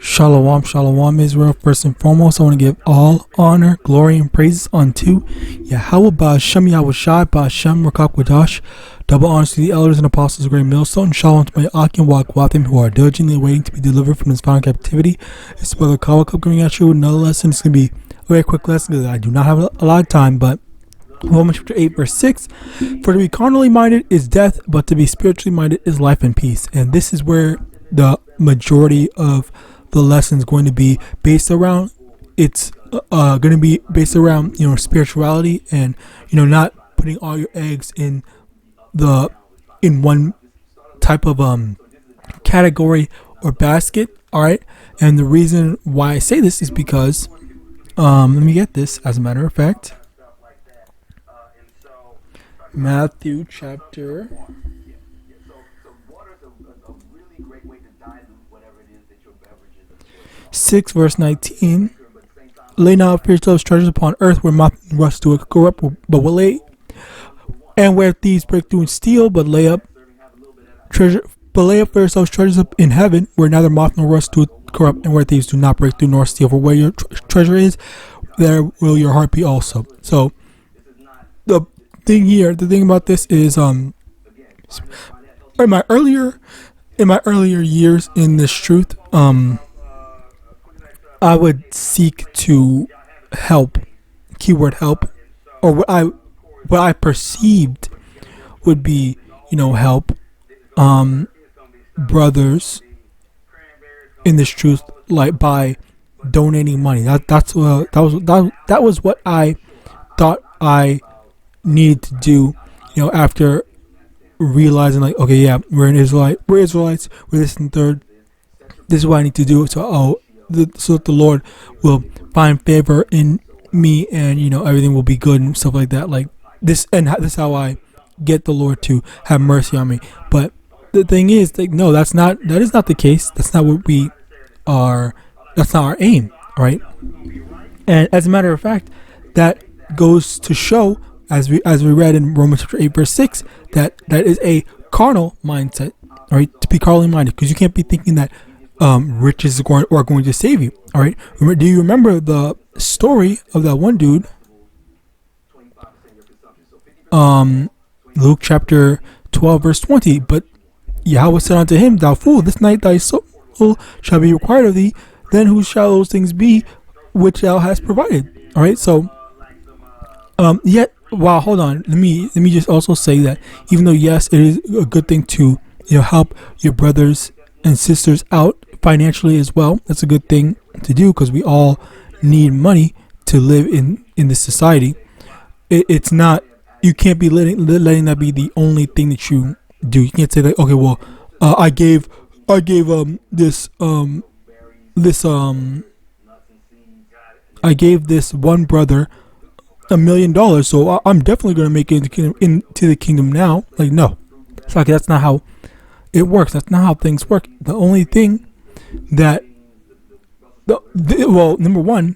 Shalom, shalom, Israel. First and foremost, I want to give all honor, glory, and praises unto YAHAWAH, BASHAM, YAHAWASHI, BASHAM, RICANS. Double honors to the elders and apostles of Great Millstone. Shalom to my YAHAWAH and who are diligently waiting to be delivered from this final captivity. It's Brother Kawakub coming at you with another lesson. It's going to be a very quick lesson because I do not have a lot of time, but Romans chapter 8 verse 6, for to be carnally minded is death, but to be spiritually minded is life and peace. And this is where the majority of the lesson is going to be based around. It's going to be based around, spirituality, and not putting all your eggs in one type of category or basket. All right, and the reason why I say this is because let me get this. As a matter of fact, Matthew chapter 6 verse 19. Lay not up for yourselves treasures upon earth, where moth and rust do corrupt, but will lay, and where thieves break through and steal, but lay up for yourselves treasures up in heaven, where neither moth nor rust do corrupt, and where thieves do not break through nor steal. For where your treasure is, there will your heart be also. So the thing about this is, in my earlier years in this truth, I would seek to help, keyword help, or what I perceived would be, help brothers in this truth, like by donating money. That was what I thought I needed to do, after realizing, like, okay, yeah, we're Israelites, we're this and third. This is what I need to do. So that the Lord will find favor in me, and everything will be good and stuff like that. Like this, and this is how I get the Lord to have mercy on me. But the thing is, like, no, that is not the case. That's not what we are. That's not our aim, right? And as a matter of fact, that goes to show, as we read in Romans chapter 8 verse 6, that is a carnal mindset, right? To be carnally minded, because you can't be thinking that riches are going to save you. All right. Do you remember the story of that one dude? Luke chapter 12 verse 20. But Yahweh said unto him, Thou fool, this night thy soul shall be required of thee. Then whose shall those things be which thou hast provided? All right. So, yet, wow, hold on. Let me just also say that even though, yes, it is a good thing to help your brothers and sisters out financially as well. That's a good thing to do, because we all need money to live in this society. It's not, you can't be letting that be the only thing that you do. You can't say that, okay, well, I gave this one brother $1 million, so I'm definitely going to make it into the kingdom now. Like, no, it's like, that's not how it works. That's not how things work. The only thing that, number one,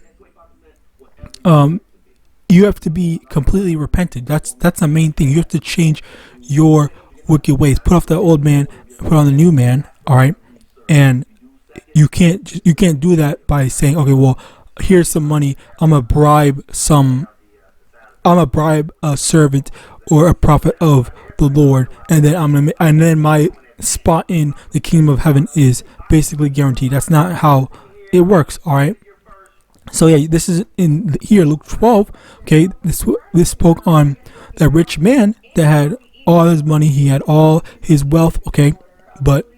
you have to be completely repentant. That's the main thing. You have to change your wicked ways. Put off the old man, put on the new man. All right, and you can't do that by saying, okay, well, here's some money. I'm gonna bribe a servant or a prophet of the Lord, and then my spot in the kingdom of heaven is basically guaranteed. That's not how it works. All right. So yeah, this is in here, Luke 12. Okay, this spoke on that rich man that had all his money, he had all his wealth. Okay, but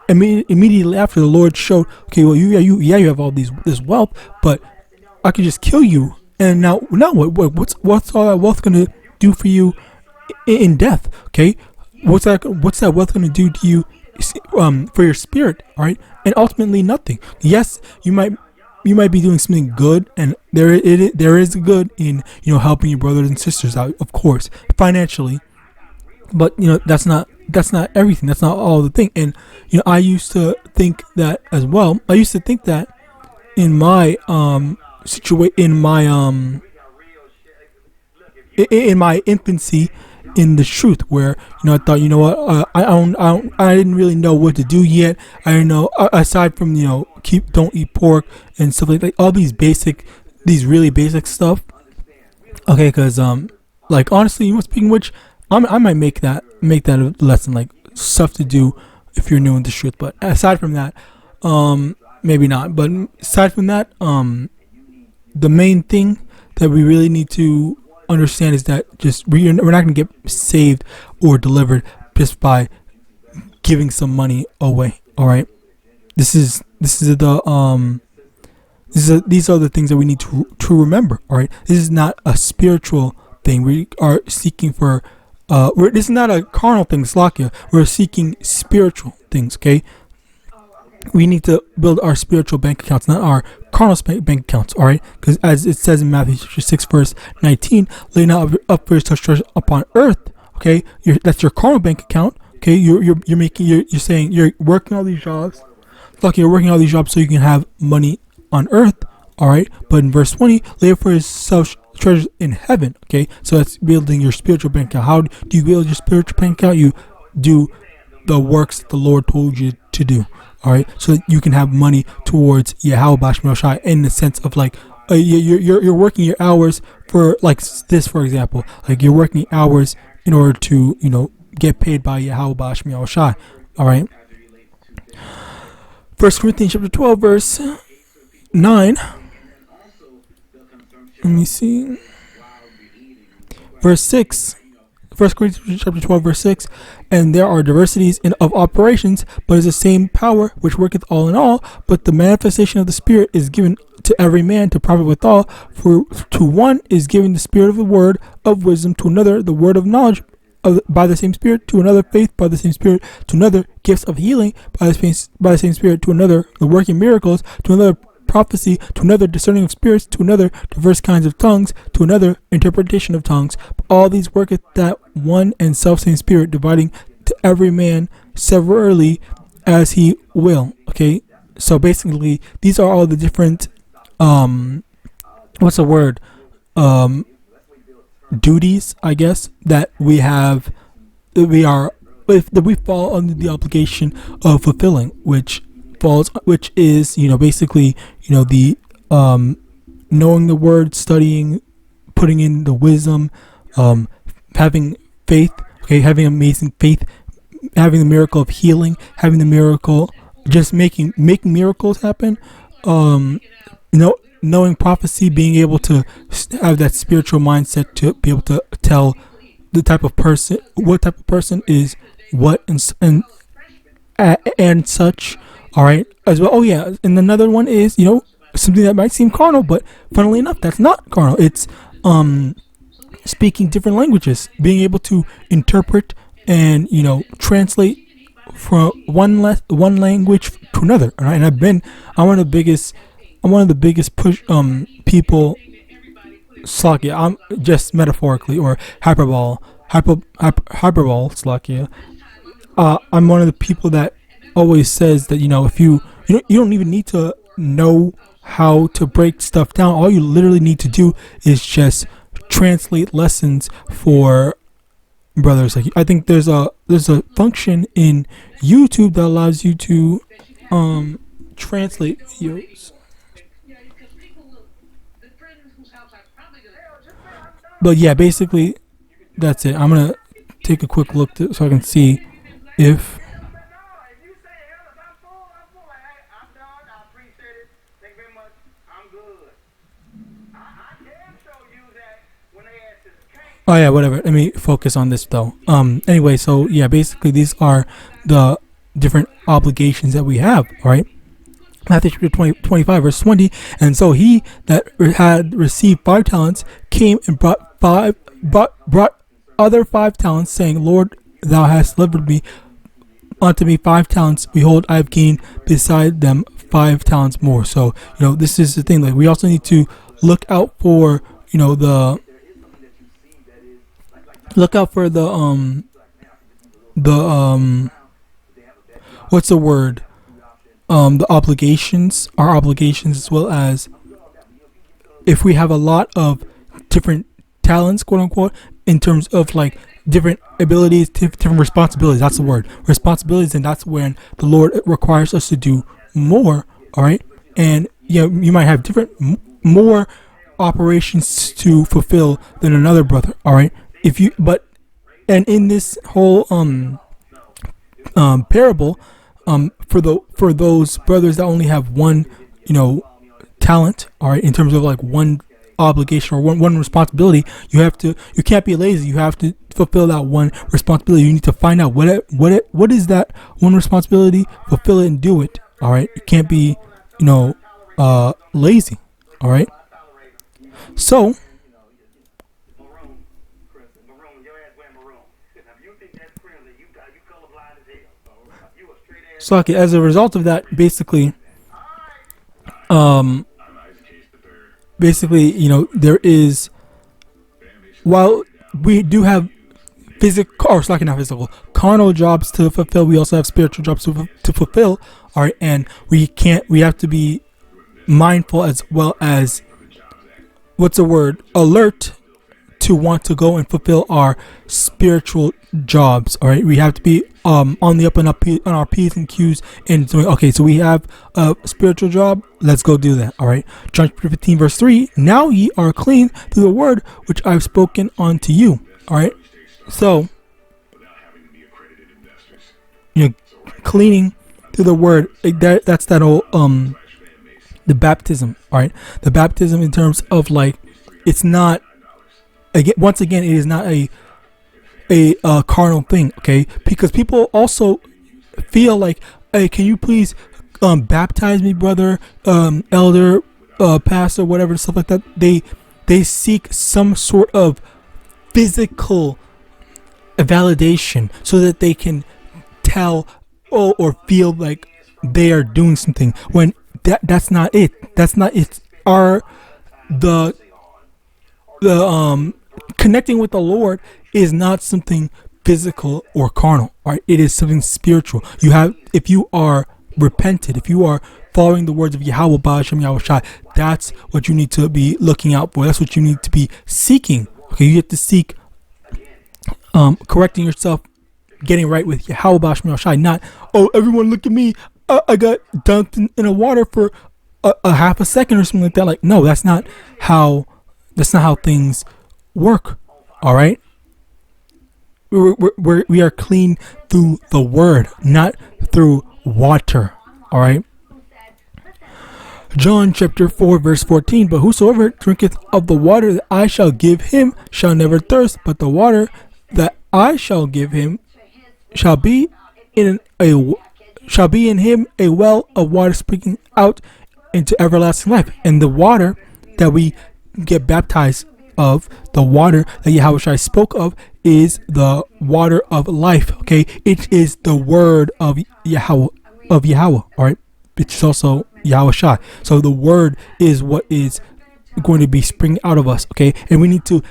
immediately after, the Lord showed, okay, well, you have all this wealth, but I could just kill you. And now what's all that wealth gonna do for you in death? Okay. What's that wealth going to do to you for your spirit? All right, and ultimately nothing. Yes, you might be doing something good, and there is good in helping your brothers and sisters out, of course, financially. But that's not everything. That's not all the thing. And I used to think that as well. I used to think that in my in my infancy in the truth, where I thought, I didn't really know what to do yet. I didn't know, aside from don't eat pork and stuff like all these really basic stuff. Okay, because like honestly, speaking which, I might make that a lesson, like stuff to do if you're new in the truth. But aside from that, maybe not. But aside from that, the main thing that we really need to understand is that we're not going to get saved or delivered just by giving some money away. All right, these are the things that we need to remember. All right, this is not a spiritual thing. We are seeking for this is not a carnal thing, Slakia. We're seeking spiritual things. Okay, we need to build our spiritual bank accounts, not our carnal bank accounts. All right, because as it says in Matthew 6 verse 19, lay not up for such treasure upon earth. Okay, that's your carnal bank account. Okay, you're saying you're working all these jobs. Lucky you're working all these jobs so you can have money on earth. All right, but in verse 20, lay up for yourself treasures in heaven. Okay, so that's building your spiritual bank account. How do you build your spiritual bank account? You do the works that the Lord told you to do. All right, so that you can have money towards YAHAWAH in the sense of like you're working your hours for like this, for example, like you're working hours in order to get paid by YAHAWAH. All right. 1 Corinthians chapter 12 verse 9. Let me see. Verse 6. 1 Corinthians chapter 12 verse 6. And there are diversities of operations, but it's the same power which worketh all in all. But the manifestation of the Spirit is given to every man to profit withal. For to one is given the Spirit of the word of wisdom, to another the word of knowledge by the same Spirit, to another faith by the same Spirit, to another gifts of healing by the same Spirit, to another the working miracles, to another prophecy, to another discerning of spirits, to another diverse kinds of tongues, to another interpretation of tongues. All these worketh that one and self-same Spirit, dividing to every man severally as he will. Okay, so basically these are all the different what's the word, duties, I guess, that we have, that we fall under the obligation of fulfilling, which is basically the knowing the word, studying, putting in the wisdom, having faith, okay, having amazing faith, having the miracle of healing, having the miracle, just making miracles happen, knowing prophecy, being able to have that spiritual mindset to be able to tell what type of person is what and such. All right, as well. Oh yeah, and another one is something that might seem carnal, but funnily enough, that's not carnal. It's speaking different languages, being able to interpret and translate from one language to another. All right, and I'm one of the biggest push people. Slakia, I'm just metaphorically or hyperbole Slakia. I'm one of the people that always says that if you don't even need to know how to break stuff down. All you literally need to do is just translate lessons for brothers. Like, I think there's a function in YouTube that allows you to translate videos. But yeah, basically that's it. I'm gonna take a quick look so I can see if oh yeah, whatever. Let me focus on this though. Anyway, so yeah, basically these are the different obligations that we have. All right. Matthew 25 verse 20. And so he that had received 5 talents came and brought other 5 talents, saying, Lord, thou hast delivered me unto me 5 talents. Behold, I have gained beside them 5 talents more. So this is the thing. Like, we also need to look out for the what's the word? The obligations, our obligations, as well as if we have a lot of different talents, quote unquote, in terms of like different abilities, different responsibilities. That's the word, responsibilities, and that's when the Lord requires us to do more. all right, and you might have different more operations to fulfill than another brother, all right. If you but and in this whole parable, for those brothers that only have one, talent, all right, in terms of like one obligation or one responsibility, you can't be lazy. You have to fulfill that one responsibility. You need to find out what is that one responsibility, fulfill it and do it, all right. You can't be lazy, all right. So okay, as a result of that, basically, there is, while we do have carnal jobs to fulfill, we also have spiritual jobs to fulfill, all right, and we have to be mindful as well as, alert to want to go and fulfill our spiritual jobs, all right. We have to be on the up and up on our P's and Q's and doing, okay, so we have a spiritual job, let's go do that, all right. John 15 verse 3, now ye are clean through the word which I've spoken unto you, all right. So cleaning through the word, that's that whole the baptism, all right. The baptism in terms of like, it's not, once again, it is not a carnal thing, okay? Because people also feel like, hey, can you please baptize me, brother, elder, pastor, whatever, stuff like that. They seek some sort of physical validation so that they can tell or feel like they are doing something, when that's not it. That's not it. The connecting with the Lord is not something physical or carnal, right? It is something spiritual. If you are repented, if you are following the words of YAHAWAH, that's what you need to be looking out for. That's what you need to be seeking. Okay, you have to seek correcting yourself, getting right with YAHAWAH, not, oh, everyone look at me, I got dunked in the water for a half a second or something like that. Like, no, that's not how things work, all right. We are clean through the word, not through water, all right. John chapter 4 verse 14, but whosoever drinketh of the water that I shall give him shall never thirst, but the water that I shall give him shall be in him a well of water springing out into everlasting life. And the water that we get baptized of, the water that Yahawashi spoke of, is the water of life. Okay, it is the word of Yahweh, all right. It's also Yahawashi. So the word is what is going to be springing out of us. Okay, and we need to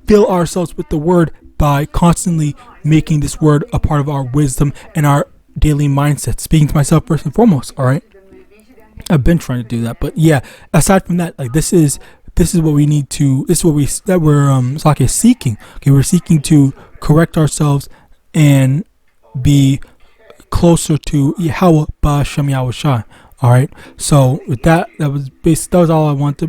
fill ourselves with the word by constantly making this word a part of our wisdom and our daily mindset. Speaking to myself first and foremost, all right. I've been trying to do that, but yeah, aside from that, like, this is what we need to, this is what we're seeking. Okay, we're seeking to correct ourselves and be closer to Yahweh Ba'Shem Yahawashi. All right, so with that was all I want to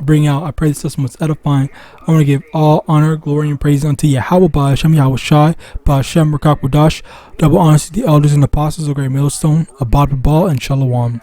bring out. I pray this lesson was edifying. I want to give all honor, glory, and praise unto Yahweh Ba'Shem Yahawashi, Ba'Shem Rakakwadash. Double honors to the elders and apostles of Great Millstone, Abad Babal, and Shalom.